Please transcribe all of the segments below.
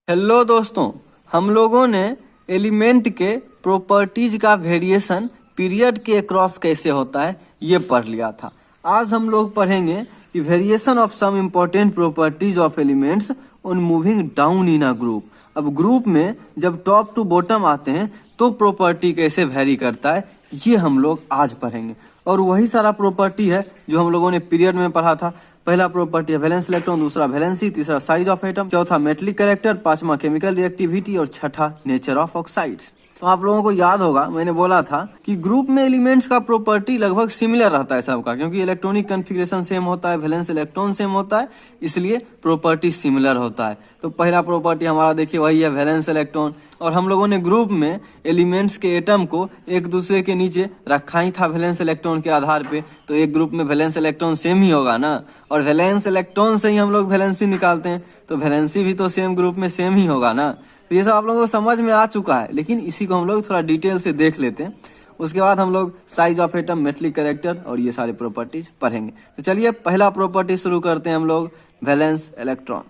Hello दोस्तों, हम लोगों ने एलिमेंट के प्रॉपर्टीज का वेरिएशन पीरियड के अक्रॉस कैसे होता है ये पढ़ लिया था। आज हम लोग पढ़ेंगे कि variation of some important properties of elements on moving down in a group. अब ग्रुप में जब टॉप टू बॉटम आते हैं तो प्रॉपर्टी कैसे वेरी करता है ये हम लोग आज पढ़ेंगे। और वही सारा प्रॉपर्टी है जो हम लोगों ने पीरियड में पढ़ा था। पहला प्रॉपर्टी है वैलेंस इलेक्ट्रॉन, दूसरा वैलेंसी, तीसरा साइज ऑफ एटम, चौथा मेटलिक कैरेक्टर, पांचवा केमिकल रिएक्टिविटी और छठा नेचर ऑफ ऑक्साइड्स। तो आप लोगों को याद होगा मैंने बोला था कि ग्रुप में एलिमेंट्स का प्रॉपर्टी लगभग सिमिलर रहता है सबका, क्योंकि इलेक्ट्रॉनिक कन्फिग्रेशन सेम होता है, वैलेंस इलेक्ट्रॉन सेम होता है, इसलिए प्रॉपर्टी सिमिलर होता है। तो पहला प्रॉपर्टी हमारा देखिए वही है वैलेंस इलेक्ट्रॉन। और हम लोगों ने ग्रुप में एलिमेंट्स के एटम को एक दूसरे के नीचे रखा ही था वैलेंस इलेक्ट्रॉन के आधार पे, तो एक ग्रुप में वैलेंस इलेक्ट्रॉन सेम ही होगा ना। और वैलेंस इलेक्ट्रॉन से ही हम लोग वैलेंसी निकालते हैं, तो वैलेंसी भी तो सेम ग्रुप में सेम ही होगा ना। तो ये सब आप लोगों को समझ में आ चुका है, लेकिन इसी को हम लोग थोड़ा डिटेल से देख लेते हैं। उसके बाद हम लोग size of atom, metallic character और ये सारे प्रॉपर्टीज पढ़ेंगे। तो चलिए पहला प्रॉपर्टी शुरू करते हैं हम लोग, वैलेंस इलेक्ट्रॉन।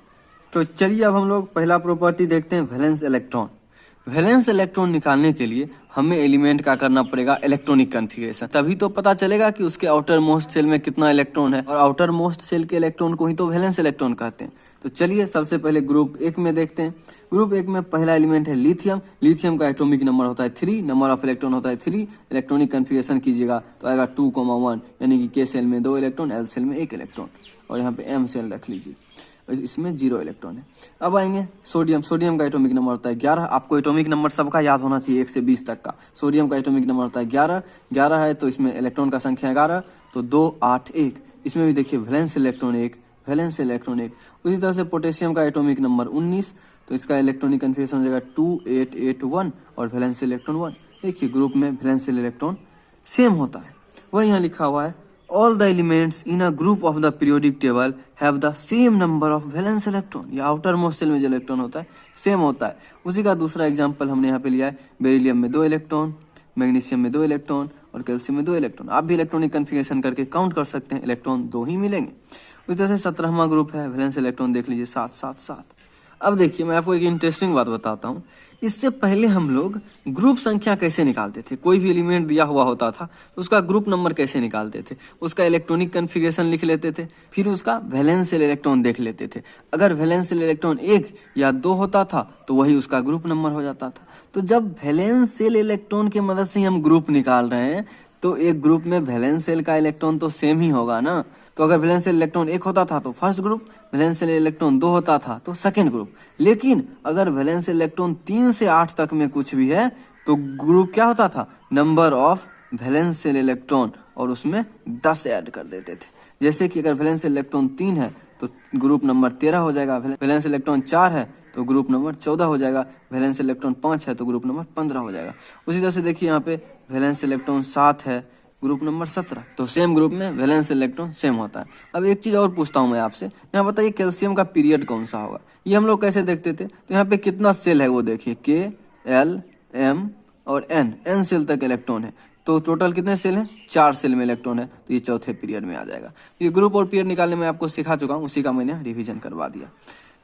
तो चलिए अब हम लोग पहला प्रॉपर्टी देखते हैं, वैलेंस इलेक्ट्रॉन। वैलेंस इलेक्ट्रॉन निकालने के लिए हमें एलिमेंट का करना पड़ेगा इलेक्ट्रॉनिक कन्फिग्रेशन, तभी तो पता चलेगा कि उसके आउटर मोस्ट सेल में कितना इलेक्ट्रॉन है। और आउटर मोस्ट सेल के इलेक्ट्रॉन को ही तो वैलेंस इलेक्ट्रॉन कहते हैं। तो चलिए सबसे पहले ग्रुप एक में देखते हैं। ग्रुप एक में पहला एलिमेंट है लिथियम। लिथियम का एटॉमिक नंबर होता है 3, नंबर ऑफ इलेक्ट्रॉन होता है 3। इलेक्ट्रॉनिक कन्फिग्रेशन कीजिएगा तो आएगा 2,1, यानी कि के सेल में 2 इलेक्ट्रॉन, एल सेल में 1 इलेक्ट्रॉन, और यहाँ पे एम सेल रख लीजिए, इसमें 0 इलेक्ट्रॉन है। अब आएंगे सोडियम। सोडियम का एटॉमिक नंबर होता है 11। आपको एटॉमिक नंबर सबका याद होना चाहिए 1 से 20 तक का। सोडियम का एटॉमिक नंबर होता है 11 है, तो इसमें इलेक्ट्रॉन का संख्या 11, तो 2, 8, 1। इसमें भी देखिए वैलेंस इलेक्ट्रॉन 1, वैलेंस इलेक्ट्रॉन 1। उसी तरह से पोटेशियम का एटॉमिक नंबर 19, तो इसका इलेक्ट्रॉनिक कन्फिग्रेशन हो जाएगा 2, 8, 8, 1 और वैलेंस इलेक्ट्रॉन 1। देखिए ग्रुप में वैलेंस इलेक्ट्रॉन सेम होता है। वह यहाँ लिखा हुआ है all the elements in a group of the periodic table have the same number of valence electron। या आउटर मोस्ट सेल में जो इलेक्ट्रॉन होता है सेम होता है। उसी का दूसरा एग्जांपल हमने यहाँ पे लिया है, बेरिलियम में 2 इलेक्ट्रॉन, मैग्नीशियम में 2 इलेक्ट्रॉन और कैल्शियम में 2 इलेक्ट्रॉन। आप भी इलेक्ट्रॉनिक कन्फिग्रेशन करके काउंट कर सकते हैं, इलेक्ट्रॉन 2 ही मिलेंगे। उसी तरह से 17वां ग्रुप है, वैलेंस इलेक्ट्रॉन देख लीजिए 7, 7, 7। अब देखिए मैं आपको एक इंटरेस्टिंग बात बताता हूँ। इससे पहले हम लोग ग्रुप संख्या कैसे निकालते थे, कोई भी एलिमेंट दिया हुआ होता था तो उसका ग्रुप नंबर कैसे निकालते थे, उसका इलेक्ट्रॉनिक कन्फिग्रेशन लिख लेते थे, फिर उसका वैलेंशियल इलेक्ट्रॉन देख लेते थे। अगर वैलेंशियल इलेक्ट्रॉन 1 या 2 होता था तो वही उसका ग्रुप नंबर हो जाता था। तो जब वैलेंशियल इलेक्ट्रॉन की मदद से हम ग्रुप निकाल रहे हैं तो एक ग्रुप में वैलेंशियल का इलेक्ट्रॉन तो सेम ही होगा ना। तो अगर वैलेंशियल इलेक्ट्रॉन 1 होता था तो फर्स्ट ग्रुप, वैलेंशियल इलेक्ट्रॉन 2 होता था तो सेकंड ग्रुप। लेकिन अगर वैलेंशियल इलेक्ट्रॉन 3 से 8 तक में कुछ भी है तो ग्रुप क्या होता था, नंबर ऑफ वैलेंशियल इलेक्ट्रॉन, और उसमें 10 ऐड कर देते थे। जैसे कि अगर वैलेंशियल इलेक्ट्रॉन 3 है तो ग्रुप नंबर 13 हो जाएगा, वैलेंशियल इलेक्ट्रॉन 4 है तो ग्रुप नंबर 14 हो जाएगा, वैलेंशियल इलेक्ट्रॉन 5 है तो ग्रुप नंबर 15 हो जाएगा। उसी तरह से देखिए यहाँ पे वैलेंशियल इलेक्ट्रॉन 7 है, ग्रुप नंबर 17, तो सेम ग्रुप में वैलेंस इलेक्ट्रॉन सेम होता है। अब एक चीज और पूछता हूं मैं आपसे, यहाँ बताइए कैल्शियम का पीरियड कौन सा होगा। ये हम लोग कैसे देखते थे, तो यहाँ पे कितना सेल है वो देखिए, के, एल, एम और एन सेल तक इलेक्ट्रॉन है। तो टोटल कितने सेल हैं, 4 सेल में इलेक्ट्रॉन है, तो ये चौथे पीरियड में आ जाएगा। ये ग्रुप और पीरियड निकालने में आपको सिखा चुका हूँ, उसी का मैंने रिविजन करवा दिया।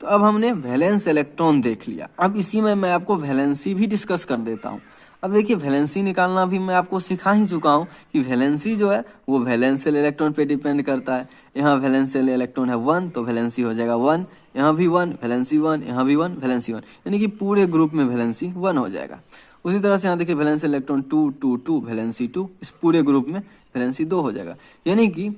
तो अब हमने वैलेंस इलेक्ट्रॉन देख लिया, अब इसी में मैं आपको वैलेंसी भी डिस्कस कर देता हूँ। अब देखिए वैलेंसी निकालना भी मैं आपको सिखा ही चुका हूँ कि वैलेंसी जो है वो वैलेंशियल इलेक्ट्रॉन पे डिपेंड करता है। यहाँ वैलेंशियल इलेक्ट्रॉन है 1 तो वैलेंसी हो जाएगा 1, यहाँ भी 1 वैलेंसी 1, यहाँ भी 1 वैलेंसी 1, यानी कि पूरे ग्रुप में वैलेंसी 1 हो जाएगा। उसी तरह से यहाँ देखिए वैलेंशियल इलेक्ट्रॉन 2, 2, 2 वैलेंसी 2, इस पूरे ग्रुप में वैलेंसी 2 हो जाएगा। यानी कि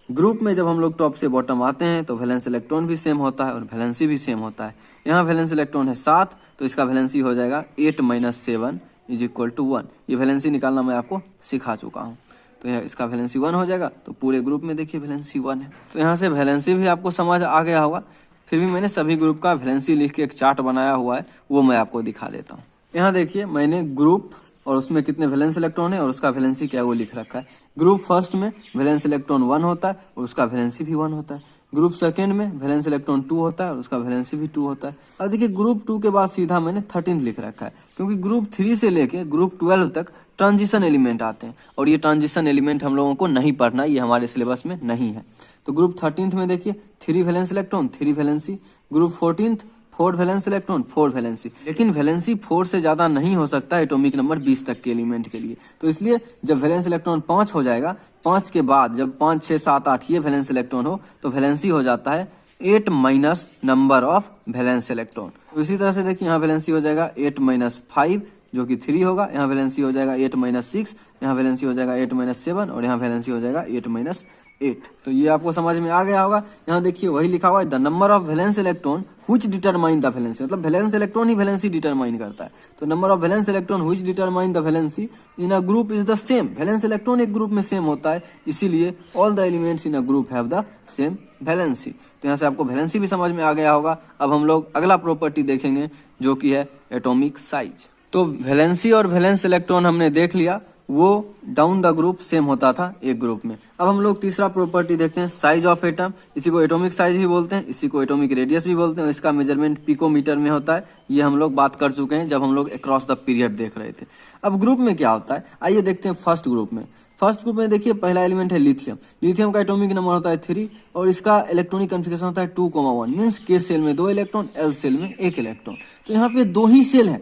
ग्रुप में जब हम लोग टॉप से बॉटम आते हैं तो वैलेंस इलेक्ट्रॉन भी सेम होता है और वैलेंसी भी सेम होता है। यहाँ वैलेंस इलेक्ट्रॉन है 7 तो इसका वैलेंसी हो जाएगा 8 - 7 = 1। ये वैलेंसी निकालना मैं आपको सिखा चुका हूँ। तो यहाँ इसका वैलेंसी 1 हो जाएगा, तो पूरे ग्रुप में देखिए वैलेंसी 1 है। तो यहाँ से वैलेंसी भी आपको समझ आ गया होगा। फिर भी मैंने सभी ग्रुप का वैलेंसी लिख के एक चार्ट बनाया हुआ है, वो मैं आपको दिखा देता हूँ। यहाँ देखिए मैंने ग्रुप और उसमें कितने वैलेंस इलेक्ट्रॉन है और उसका वैलेंसी क्या है वो लिख रखा है। ग्रुप फर्स्ट में वैलेंस इलेक्ट्रॉन 1 होता है और उसका वैलेंसी भी 1 होता है। ग्रुप सेकंड में वैलेंस इलेक्ट्रॉन 2 होता है और उसका वैलेंसी भी 2 होता है। अब देखिए ग्रुप 2 के बाद सीधा मैंने 13 लिख रखा है, क्योंकि ग्रुप 3 से लेके ग्रुप 12 तक ट्रांजिशन एलिमेंट आते हैं और ये ट्रांजिशन एलिमेंट हम लोगों को नहीं पढ़ना, ये हमारे सिलेबस में नहीं है। तो ग्रुप 13 में देखिए 3 valence electron 3 valency, group 14 4 valence electron 4 valency, लेकिन वैलेंसी 4 से ज्यादा नहीं हो सकता एटॉमिक नंबर 20 तक के एलिमेंट के लिए। तो इसलिए जब वैलेंस इलेक्ट्रॉन 5 हो जाएगा, 5 के बाद जब 5, 6, 7, 8 ये वैलेंस इलेक्ट्रॉन हो तो वैलेंसी हो जाता है 8 minus number of valence electron. तो इसी तरह से देखिए यहाँ वैलेंसी हो जाएगा 8 माइनस 5 जो कि 3 होगा, यहाँ वैलेंसी हो जाएगा 8 माइनस 6, यहाँ वैलेंसी हो जाएगा 8 माइनस 7 और यहाँ वैलेंसी हो जाएगा 8 माइनस 8। तो ये आपको समझ में आ गया होगा। यहाँ देखिए वही लिखा हुआ है the number of valence electron which determine the valency, मतलब वैलेंस इलेक्ट्रॉन ही वैलेंसी डिटरमाइन करता है। तो number of valence electron which determine the valency in a group is the same. Valence electron एक ग्रुप में सेम होता है, इसीलिए all the elements in a group have the same valency. तो यहाँ से आपको वैलेंसी भी समझ में आ गया होगा। अब हम लोग अगला प्रॉपर्टी देखेंगे जो कि है एटॉमिक साइज। तो वैलेंसी और वैलेंस इलेक्ट्रॉन हमने देख लिया, वो डाउन द ग्रुप सेम होता था एक ग्रुप में। अब हम लोग तीसरा प्रॉपर्टी देखते हैं साइज ऑफ एटम। इसी को एटॉमिक साइज भी बोलते हैं, इसी को एटॉमिक रेडियस भी बोलते हैं। इसका मेजरमेंट पिकोमीटर में होता है। ये हम लोग बात कर चुके हैं जब हम लोग अक्रॉस द पीरियड देख रहे थे। अब ग्रुप में क्या होता है, आइए देखते हैं फर्स्ट ग्रुप में। फर्स्ट ग्रुप में देखिए पहला एलिमेंट है लिथियम। लिथियम का एटॉमिक नंबर होता है 3 और इसका इलेक्ट्रॉनिक कॉन्फ़िगरेशन होता है 2,1, मींस के सेल में 2 इलेक्ट्रॉन, एल सेल में 1 इलेक्ट्रॉन। तो यहाँ पे 2 ही सेल है।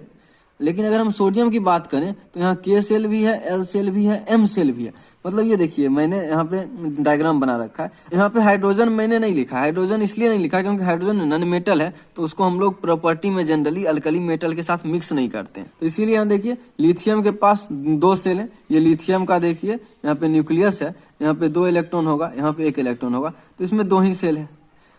लेकिन अगर हम सोडियम की बात करें तो यहाँ के सेल भी है, एल सेल भी है, एम सेल भी है। मतलब ये देखिए मैंने यहाँ पे डायग्राम बना रखा है। यहाँ पे हाइड्रोजन मैंने नहीं लिखा। हाइड्रोजन इसलिए नहीं लिखा क्योंकि हाइड्रोजन नॉन मेटल है, तो उसको हम लोग प्रॉपर्टी में जनरली अल्कली मेटल के साथ मिक्स नहीं करते हैं। तो इसीलिए यहाँ देखिए लिथियम के पास 2 सेल है। ये लिथियम का देखिए यहाँ पे न्यूक्लियस है, यहाँ पे 2 इलेक्ट्रॉन होगा, यहाँ पे 1 इलेक्ट्रॉन होगा, तो इसमें 2 ही सेल है।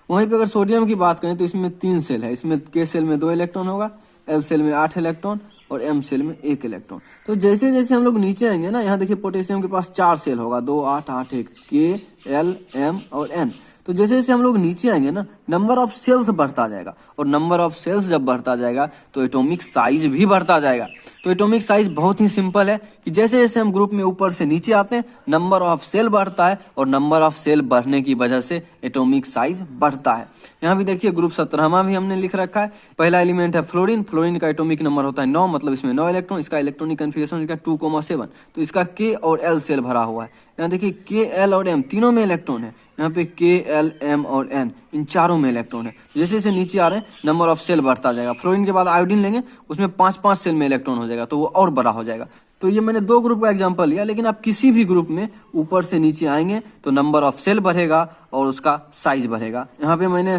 वहीं पे अगर सोडियम की बात करें तो इसमें 3 सेल है। इसमें के सेल में 2 इलेक्ट्रॉन होगा, एल सेल में 8 इलेक्ट्रॉन और एम सेल में 1 इलेक्ट्रॉन। तो जैसे जैसे हम लोग नीचे आएंगे ना, यहाँ देखिए पोटेशियम के पास 4 सेल होगा, 2, 8, 8, 1, के, एल, एम और एन। तो जैसे जैसे हम लोग नीचे आएंगे ना, नंबर ऑफ सेल्स बढ़ता जाएगा और नंबर ऑफ सेल्स जब बढ़ता जाएगा तो एटॉमिक साइज भी बढ़ता जाएगा। तो एटॉमिक साइज बहुत ही सिंपल है कि जैसे जैसे हम ग्रुप में ऊपर से नीचे आते हैं नंबर ऑफ सेल बढ़ता है और नंबर ऑफ सेल बढ़ने की वजह से एटॉमिक साइज बढ़ता है। यहाँ भी देखिए ग्रुप 17वां भी हमने लिख रखा है। पहला एलिमेंट है फ्लोरीन। फ्लोरीन का एटॉमिक नंबर होता है 9, मतलब इसमें 9 इलेक्ट्रॉन। इसका इलेक्ट्रॉनिक कॉन्फ़िगरेशन 2,7, तो इसका के और एल सेल भरा हुआ है। यहाँ देखिए के, एल और एम तीनों में इलेक्ट्रॉन है। यहाँ पे के, एल, एम और एन इन चारों में इलेक्ट्रॉन है। जैसे जैसे नीचे आ रहे हैं नंबर ऑफ सेल बढ़ता जाएगा। फ्लोरीन के बाद आयोडीन लेंगे, उसमें 5-5 सेल में इलेक्ट्रॉन हो जाएगा, तो वो और बड़ा हो जाएगा। तो ये मैंने 2 ग्रुप का एग्जांपल लिया, लेकिन आप किसी भी ग्रुप में ऊपर से नीचे आएंगे तो नंबर ऑफ सेल बढ़ेगा और उसका साइज बढ़ेगा। यहाँ पे मैंने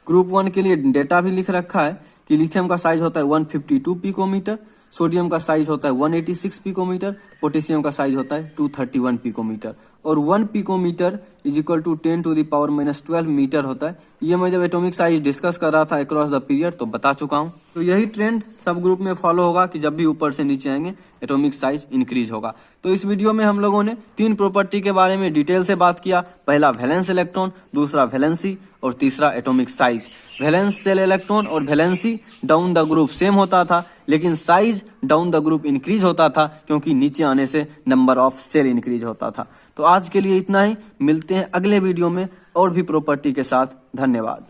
ग्रुप 1 के लिए डेटा भी लिख रखा है कि लिथियम का साइज होता है 152 पिकोमीटर, सोडियम का साइज होता है 186 पिकोमीटर, पोटेशियम का साइज होता है 231 पिकोमीटर और 1 picometre is equal to 10⁻⁻12 metre होता है। ये मैं जब एटॉमिक साइज डिस्कस कर रहा था अक्रॉस द पीरियड तो बता चुका हूँ। तो यही ट्रेंड सब ग्रुप में फॉलो होगा कि जब भी ऊपर से नीचे आएंगे एटॉमिक साइज इंक्रीज होगा। तो इस वीडियो में हम लोगों ने 3 प्रॉपर्टी के बारे में डिटेल से बात किया। पहला वैलेंस इलेक्ट्रॉन, दूसरा वैलेंसी और तीसरा atomic size. Valence shell electron और valency down the group same होता था, लेकिन size down the group increase होता था क्योंकि नीचे आने से नंबर ऑफ सेल इंक्रीज होता था। तो आज के लिए इतना ही, मिलते हैं अगले वीडियो में और भी प्रॉपर्टी के साथ। धन्यवाद।